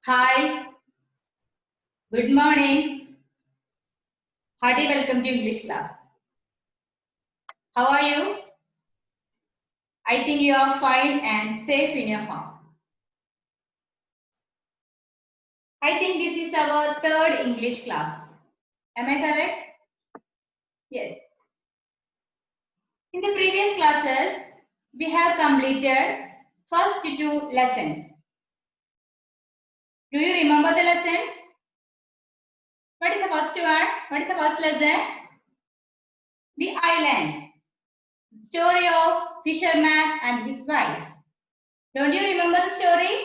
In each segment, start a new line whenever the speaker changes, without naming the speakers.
Hi, good morning. Hearty welcome to English class. How are you? I think you are fine and safe in your home. I think this is our third English class. Am I correct? Yes. In the previous classes, we have completed first two lessons. Do you remember the lesson? What is the first one? What is the first lesson? The island. Story of fisherman and his wife. Don't you remember the story?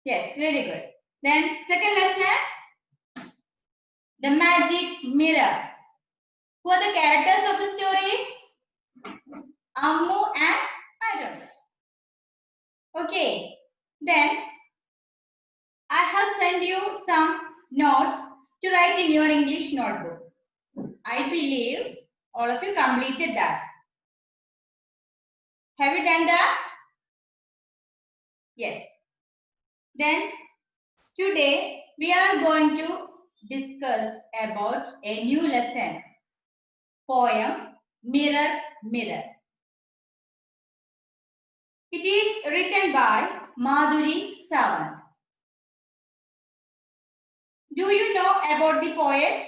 Yes, very good. Then second lesson, the magic mirror. Who are the characters of the story? Ammu and Arun. Okay. Then I have sent you some notes to write in your English notebook. I believe all of you completed that. Have you done that? Yes. Then today we are going to discuss about a new lesson. Poem Mirror Mirror. It is written by Madhuri Sawant. Do you know about the poet?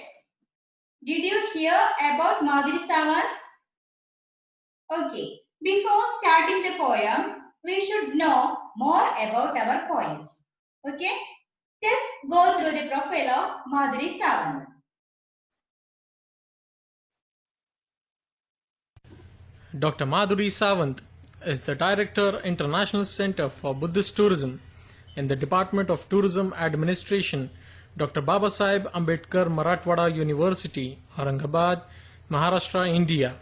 Did you hear about Madhuri Sawant? Okay, before starting the poem, we should know more about our poet. Okay, just go through the profile of Madhuri Sawant.
Dr. Madhuri Sawant is the Director, International Center for Buddhist Tourism in the Department of Tourism Administration, Dr. Babasaheb Ambedkar Marathwada University, Aurangabad, Maharashtra, India.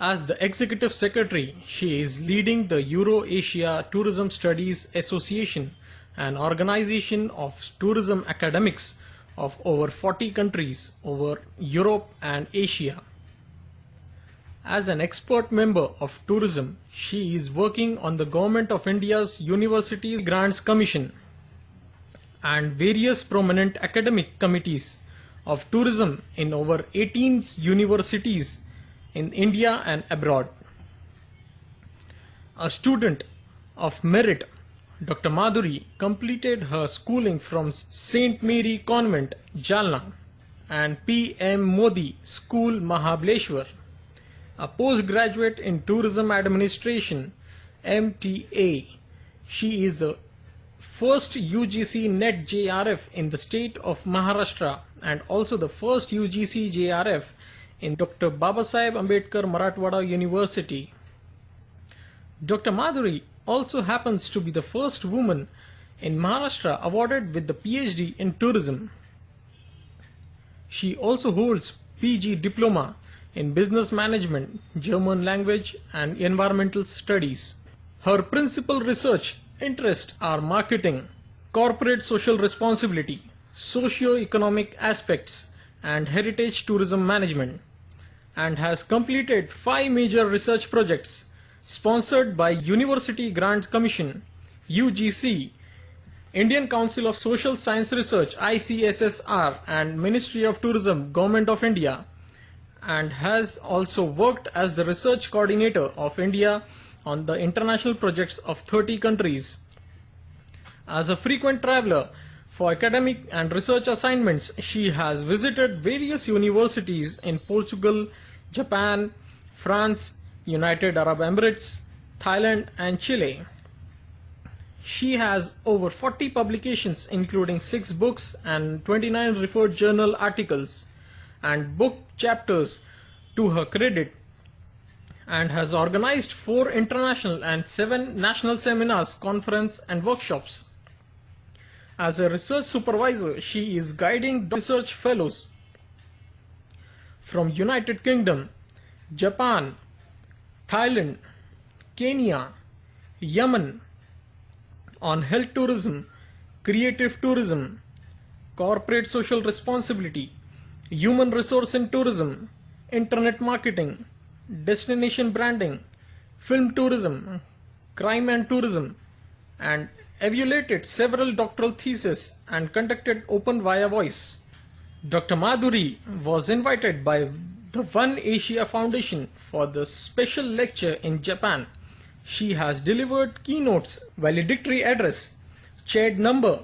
As the Executive Secretary, she is leading the Euro-Asia Tourism Studies Association, an organization of tourism academics of over 40 countries over Europe and Asia. As an expert member of tourism, she is working on the Government of India's Universities Grants Commission and various prominent academic committees of tourism in over 18 universities in India and abroad. A student of merit, Dr. Madhuri completed her schooling from St. Mary Convent, Jalna, and PM Modi School, Mahabaleshwar. A postgraduate in Tourism Administration, MTA. She is the first UGC NET JRF in the state of Maharashtra and also the first UGC JRF in Dr. Babasaheb Ambedkar Marathwada University. Dr. Madhuri also happens to be the first woman in Maharashtra awarded with the PhD in tourism. She also holds PG diploma in business management, German language and environmental studies. Her principal research interests are marketing, corporate social responsibility, socio-economic aspects and heritage tourism management, and has completed 5 major research projects sponsored by University Grants Commission, UGC, Indian Council of Social Science Research, ICSSR, and Ministry of Tourism, Government of India, and has also worked as the research coordinator of India on the international projects of 30 countries. As a frequent traveler for academic and research assignments, she has visited various universities in Portugal, Japan, France, United Arab Emirates, Thailand, and Chile. She has over 40 publications including 6 books and 29 referred journal articles and book chapters to her credit, and has organized 4 international and 7 national seminars, conferences and workshops. As a research supervisor, she is guiding research fellows from United Kingdom, Japan, Thailand, Kenya, Yemen on health tourism, creative tourism, corporate social responsibility, human resource in tourism, internet marketing, destination branding, film tourism, crime and tourism, and evaluated several doctoral theses and conducted open via voice. Dr. Madhuri was invited by the One Asia Foundation for the special lecture in Japan. She has delivered keynotes, valedictory address, chaired number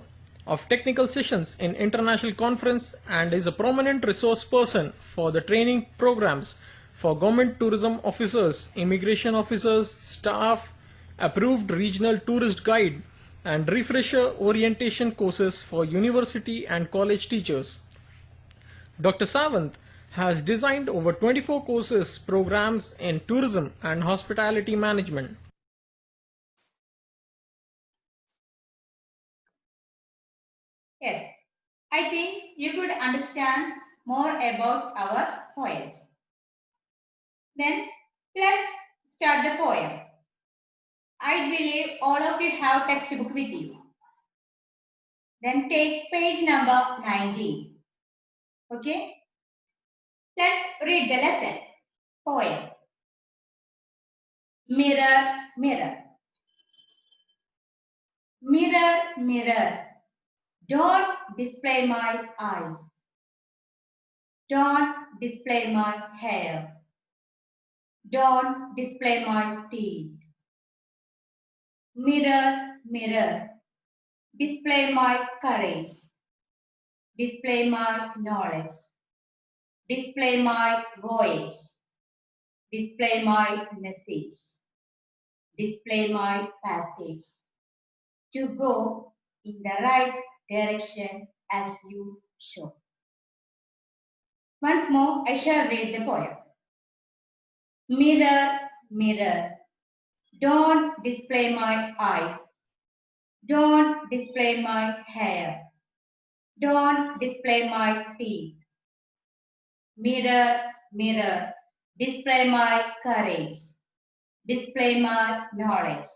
of technical sessions in international conference, and is a prominent resource person for the training programs for government tourism officers, immigration officers, staff, approved regional tourist guide, and refresher orientation courses for university and college teachers. Dr. Sawant has designed over 24 courses programs in tourism and hospitality management.
Yes, I think you could understand more about our poet. Then let's start the poem. I believe all of you have textbook with you. Then take page number 19. Okay? Let's read the lesson. Poem. Mirror, mirror. Mirror, mirror. Don't display my eyes. Don't display my hair. Don't display my teeth. Mirror, mirror. Display my courage. Display my knowledge. Display my voyage. Display my message. Display my passage. To go in the right direction as you show. Once more, I shall read the poem. Mirror, mirror, don't display my eyes. Don't display my hair. Don't display my teeth. Mirror, mirror, display my courage. Display my knowledge.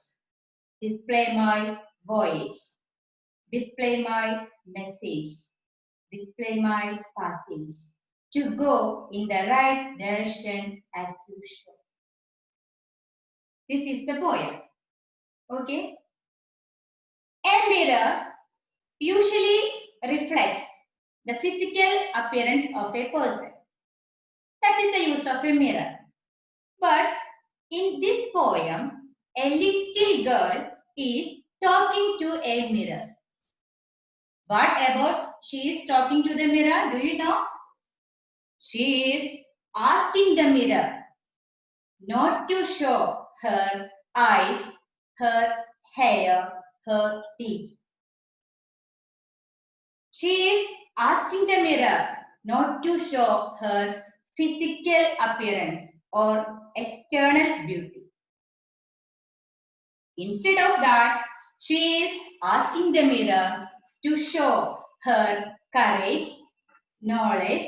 Display my voyage. Display my message. Display my passage. To go in the right direction as you show. This is the poem. Okay? A mirror usually reflects the physical appearance of a person. That is the use of a mirror. But in this poem, a little girl is talking to a mirror. What about she is talking to the mirror? Do you know? She is asking the mirror not to show her eyes, her hair, her teeth. She is asking the mirror not to show her physical appearance or external beauty. Instead of that, she is asking the mirror to show her courage, knowledge,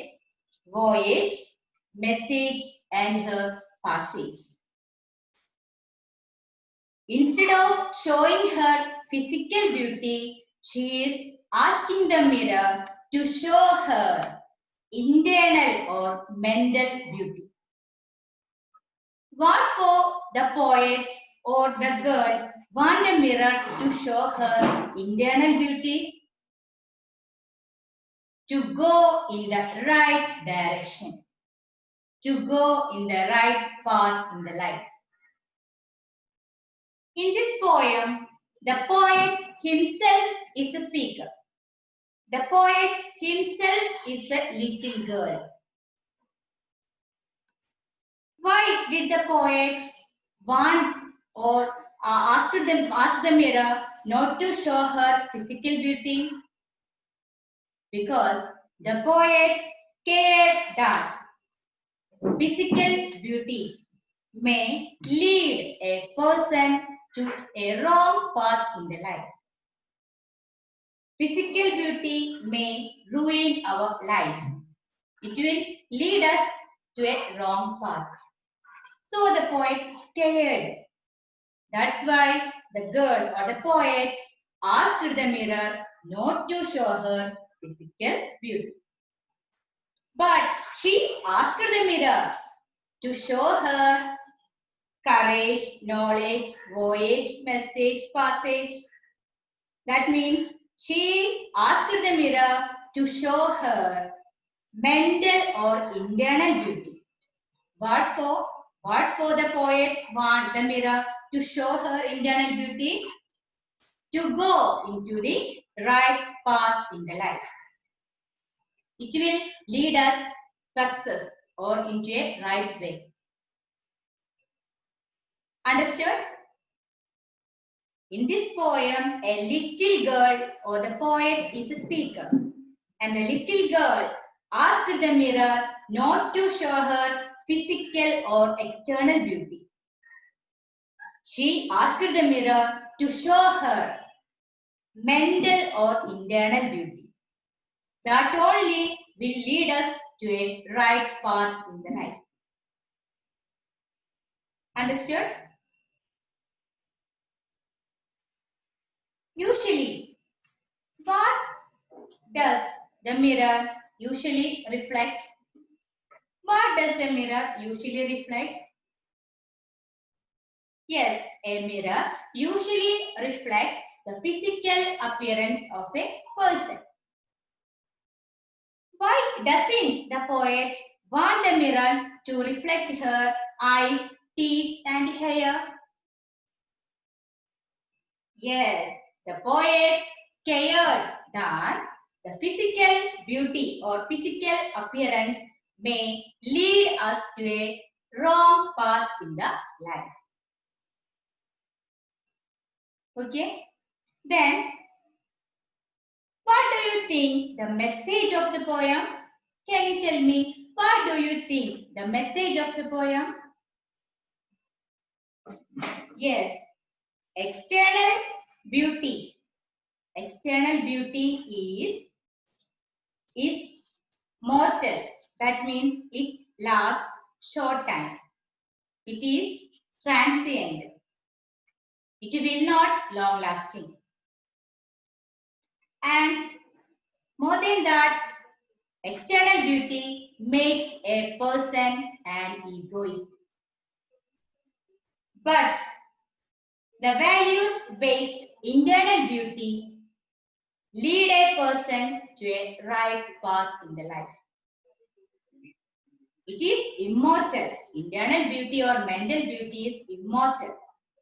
voyage, message, and her passage. Instead of showing her physical beauty, she is asking the mirror to show her internal or mental beauty. What for the poet or the girl want a mirror to show her internal beauty? To go in the right direction. To go in the right path in the life. In this poem, the poet himself is the speaker. The poet himself is the little girl. Why did the poet want or ask the mirror not to show her physical beauty? Because the poet cared that physical beauty may lead a person to a wrong path in the life. Physical beauty may ruin our life. It will lead us to a wrong path. So the poet cared. That's why the girl or the poet asked the mirror not to show her physical beauty. But she asked the mirror to show her courage, knowledge, voyage, message, passage. That means she asked the mirror to show her mental or internal beauty. What for? What for the poet want the mirror to show her internal beauty? To go into the right path in the life. It will lead us success or into a right way. Understood? In this poem, a little girl or the poet is a speaker. And the little girl asked the mirror not to show her physical or external beauty. She asked the mirror to show her mental or internal beauty. That only will lead us to a right path in the life. Understood? Usually, what does the mirror usually reflect? What does the mirror usually reflect? Yes, a mirror usually reflects the physical appearance of a person. Why doesn't the poet want the mirror to reflect her eyes, teeth and hair? Yes, the poet scared that the physical beauty or physical appearance may lead us to a wrong path in the life. Okay? Then, what do you think the message of the poem? Can you tell me what do you think the message of the poem? Yes, external beauty. External beauty is mortal. That means it lasts short time. It is transient. It will not long lasting. And more than that, external beauty makes a person an egoist. But the values-based internal beauty lead a person to a right path in the life. It is immortal. Internal beauty or mental beauty is immortal.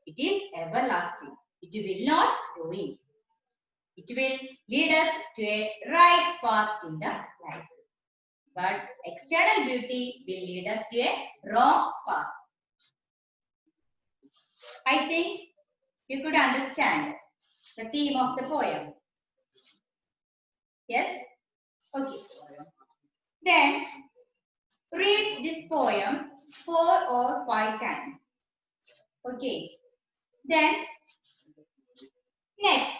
It is everlasting. It will not ruin. It will lead us to a right path in the life. But external beauty will lead us to a wrong path. I think you could understand the theme of the poem. Yes? Okay. Then read this poem 4 or 5 times. Okay. Then next,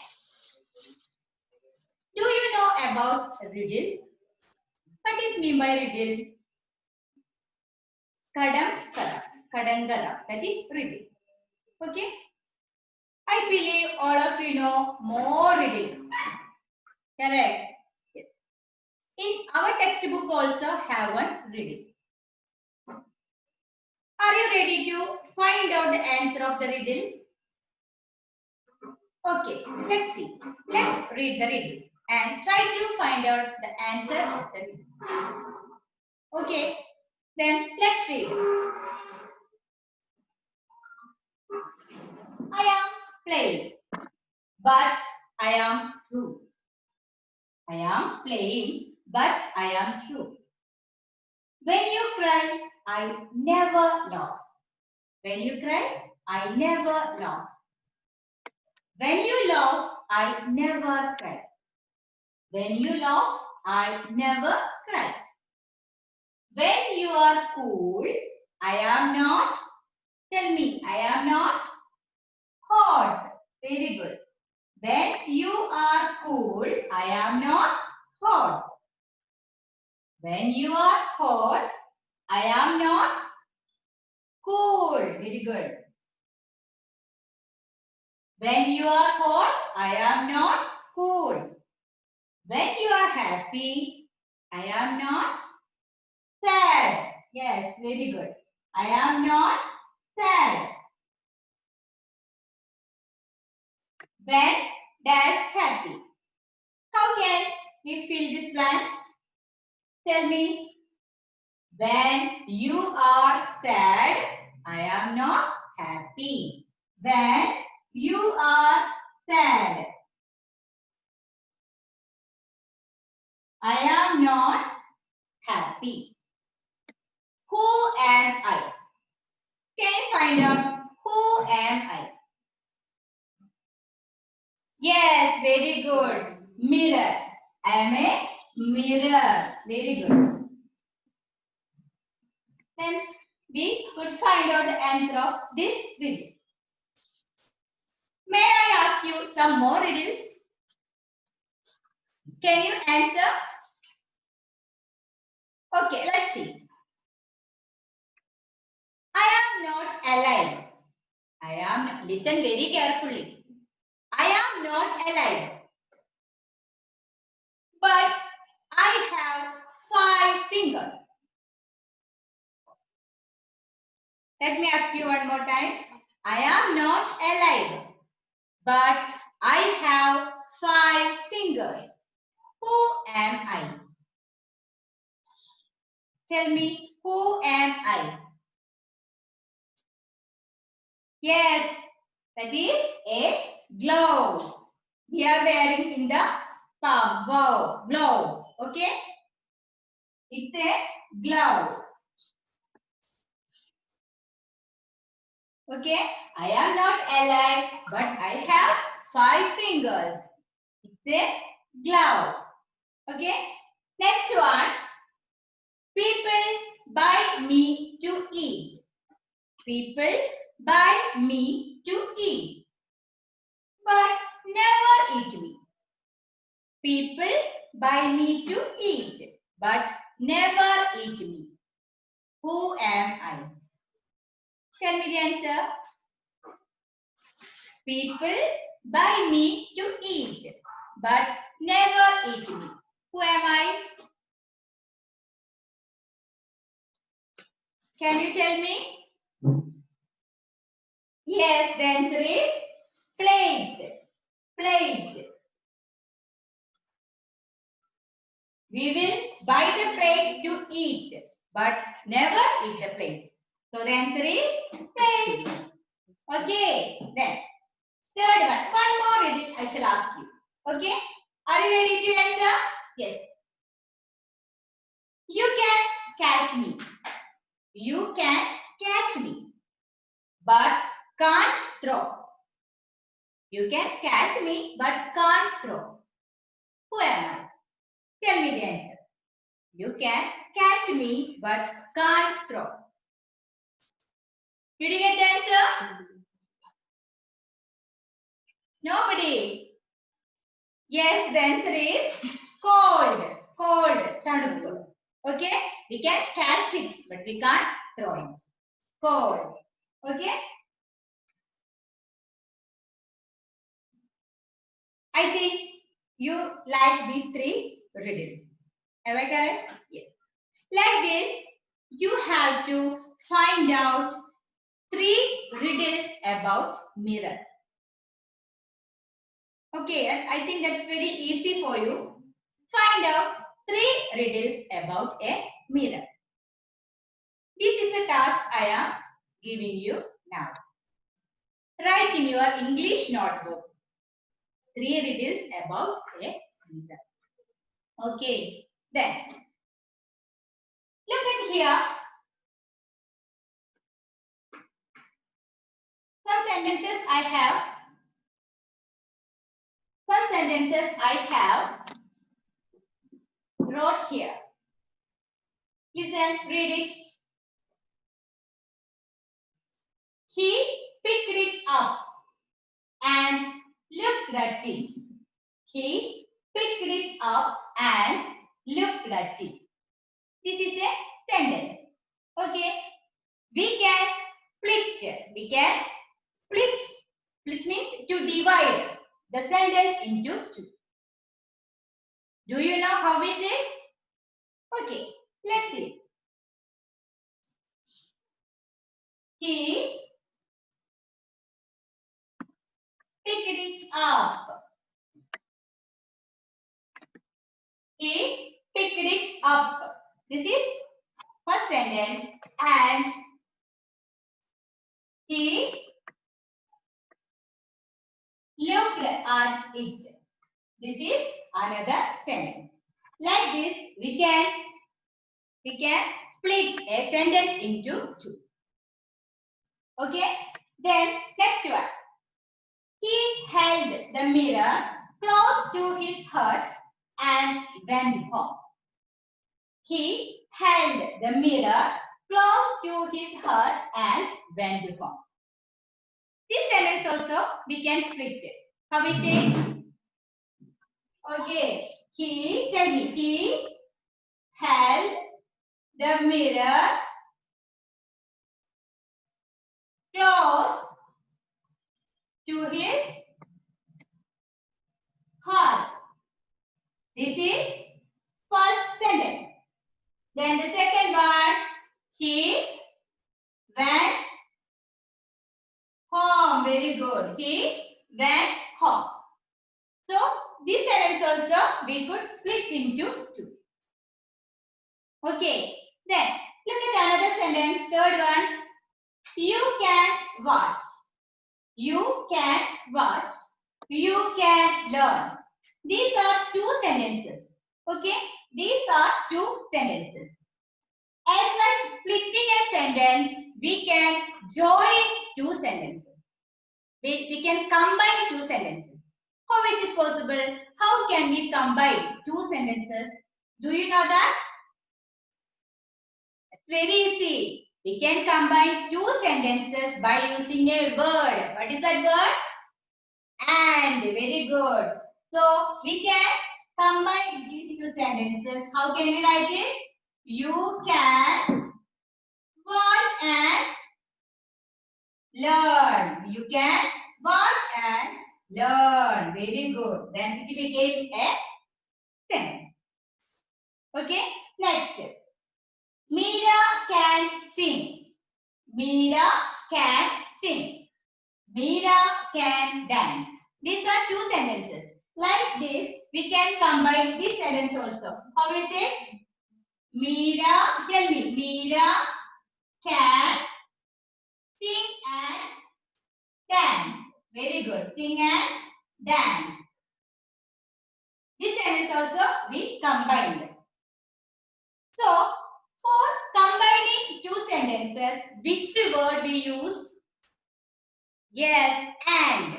do you know about riddle? What is mean by riddle? Kadam-kara. Kadangara. That is riddle. Okay. I believe all of you know more riddle. Correct. Yes. In our textbook also have one riddle. Are you ready to find out the answer of the riddle? Okay, let's see. Let's read the riddle and try to find out the answer of the riddle. Okay, then let's read. I am playing, but I am true. I am playing, but I am true. When you cry, I never laugh. When you cry, I never laugh. When you laugh, I never cry. When you laugh, I never cry. When you are cool, I am not. Tell me, I am not hot. Very good. When you are cool, I am not hot. When you are hot, I am not cool. Very good. When you are hot, I am not cool. When you are happy, I am not sad. Yes, very good. I am not sad. When dash happy. How can we fill this blank? Tell me. When you are sad, I am not happy. When you are sad, I am not happy. Who am I? Can you find out who am I? Yes, very good. Mirror. I am a mirror. Very good. Then we could find out the answer of this riddle. May I ask you some more riddles? Can you answer? Okay, let's see. I am not alive. Listen very carefully. I am not alive. But I have 5 fingers. Let me ask you one more time. I am not alive. But I have 5 fingers. Who am I? Tell me, who am I? Yes, that is a glove. We are wearing in the palm. Wow, glove. Okay? It's a glove. Okay? I am not alive, but I have 5 fingers. It's a glove. Okay? Next one. People buy me to eat. People buy me to eat, but never eat me. People buy me to eat, but never eat me. Who am I? Tell me the answer. People buy me to eat, but never eat me. Who am I? Can you tell me? Yes, the answer is plate. Plate. We will buy the plate to eat, but never eat the plate. So the answer is plate. Okay, then third one. One more riddle I shall ask you. Okay, are you ready to answer? Yes. You can catch me. You can catch me, but can't throw. You can catch me, but can't throw. Who am I? Tell me the answer. You can catch me, but can't throw. Did you get the answer? Nobody. Yes, the answer is cold. Cold. Tanukku. Okay? We can catch it, but we can't throw it. Cold. Okay? I think you like these 3 riddles. Am I correct? Yes. Like this, you have to find out 3 riddles about mirror. Okay, I think that's very easy for you. Find out 3 riddles about a mirror. This is the task I am giving you now. Write in your English notebook 3 riddles about a mirror. Okay, then look at here. Some sentences I have wrote here. Listen, read it. He picked it up and looked at it. He picked it up and looked at it. This is a sentence. Okay. We can split. We can split. Split means to divide the sentence into 2. Do you know how we say? Okay. Let's see. He picked it up. He picked it up. This is first sentence. And he looked at it. This is another sentence. Like this, we can split a sentence into two. Okay. Then next one. He held the mirror close to his heart and went home. He held the mirror close to his heart and went home. This sentence also we can split it. How we say? Okay. Tell me. He held the mirror close to his heart. This is first sentence. Then the second one, he went home. Very good. He went home. So this sentence also we could split into two. Okay. Then look at another sentence. Third one. You can watch. You can watch. You can learn. These are two sentences. Okay. These are two sentences. As like splitting a sentence, we can join two sentences. We can combine two sentences. How is it possible? How can we combine two sentences? Do you know that? It's very easy. We can combine two sentences by using a word. What is that word? And. Very good. So we can combine these two sentences. How can we write it? You can watch and learn. You can watch and learn. Very good. Then it became a sentence. Okay. Next. Meera can sing. Meera can sing. Meera can dance. These are two sentences. Like this, we can combine this sentence also. How is it? Meera, tell me. Meera can sing and dance. Very good. Sing and dance. This sentence also we combined. So, for combining two sentences, which word we use? Yes, and.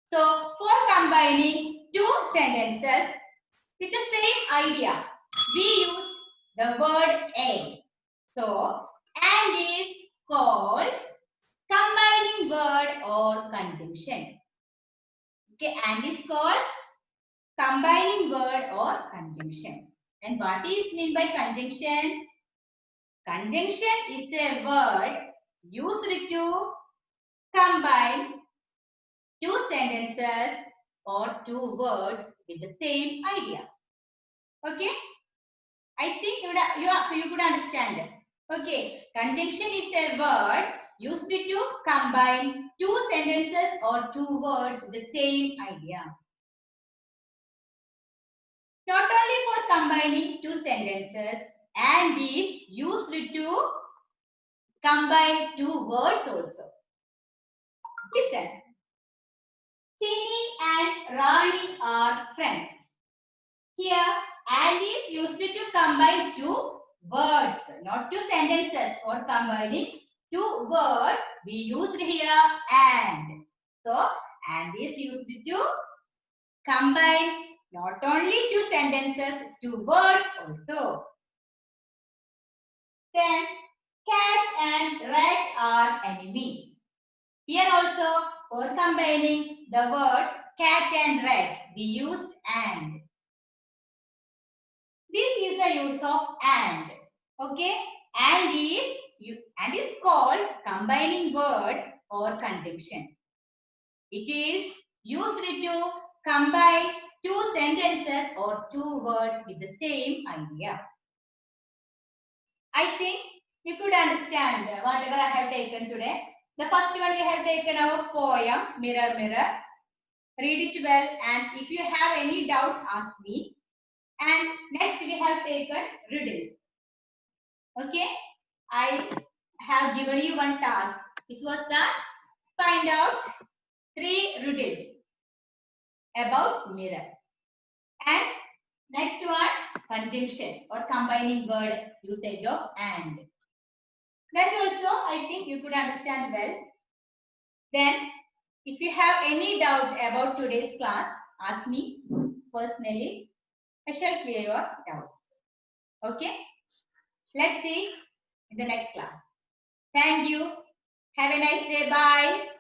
So, for combining two sentences with the same idea, we use the word and. So, and is called combining word or conjunction. Okay, and is called combining word or conjunction. And what is meant by conjunction? Conjunction is a word used to combine two sentences or two words with the same idea. Okay? I think you could understand it. Okay. Conjunction is a word used to combine two sentences or two words with the same idea. Not only for combining two sentences, and is used to combine two words also. Listen. Tini and Rani are friends. Here, and is used to combine two words, not two sentences. For combining two words, we used here and. So, and is used to combine not only two sentences, two words also. Then, cat and rat are enemies. Here also, for combining the words cat and rat, we used and. This is the use of and. Okay, and is called combining word or conjunction. It is used to combine two sentences or two words with the same idea. I think you could understand whatever I have taken today. The first one we have taken our poem, Mirror, Mirror. Read it well, and if you have any doubts, ask me. And next we have taken riddles. Okay, I have given you one task, which was that find out 3 riddles about mirror. And next one, conjunction or combining word usage of and. That also I think you could understand well. Then if you have any doubt about today's class, ask me personally. I shall clear your doubt. Okay? Let's see in the next class. Thank you. Have a nice day. Bye.